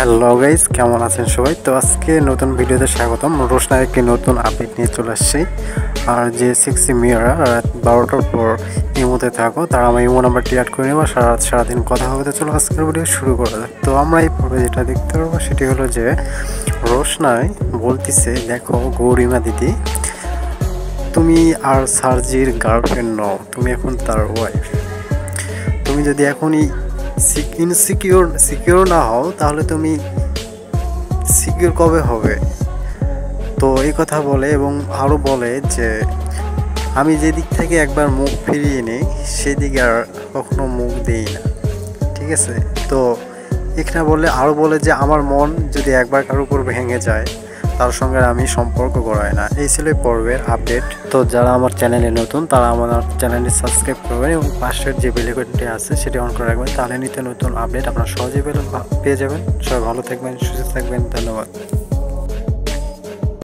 Hello guys, কেমন আছেন সবাই? তো আজকে নতুন ভিডিওতে স্বাগতম। রোশনার একটি নতুন আপডেট নিয়ে চলে আসছি। আর যে 6 মেয়েরা রাত 12টার পর ইমোতে থাকো, তারা আমার ইমো নাম্বারটি অ্যাড করে নেবো। সারাদিন কথা বলতে চলো, আজকের ভিডিও শুরু করা যাক। তো আমরা এই পর্বে যেটা দেখতে পারবো সেটি হলো যে রোশনাই বলতেছে, দেখো গৌরিমা দিদি, তুমি আর সার্জির গার্লফ্রেন্ড নও, তুমি এখন তার ওয়াইফ। তুমি যদি এখনই সিকিউর না হও, তাহলে তুমি সিকিউর কবে হবে? তো এই কথা বলে এবং আরও বলে যে আমি যেদিক থেকে একবার মুখ ফিরিয়ে নিই সেদিকে আর কখনো মুখ দিই না, ঠিক আছে? তো এখানে আরও বলে যে আমার মন যদি একবার কারোর উপর ভেঙে যায়, তার সঙ্গে আমি সম্পর্ক গড়াই না। এই ছিল পর্বের আপডেট। তো যারা আমার চ্যানেলে নতুন, তারা আমার চ্যানেলটি সাবস্ক্রাইব করবেন এবং পাশের যে বেল আইকনটি আছে সেটি অন করে রাখবেন, তাহলে নিত্য নতুন আপডেট আপনারা সহজেই পেয়ে যাবেন। সবাই ভালো থাকবেন, সুস্থ থাকবেন, ধন্যবাদ।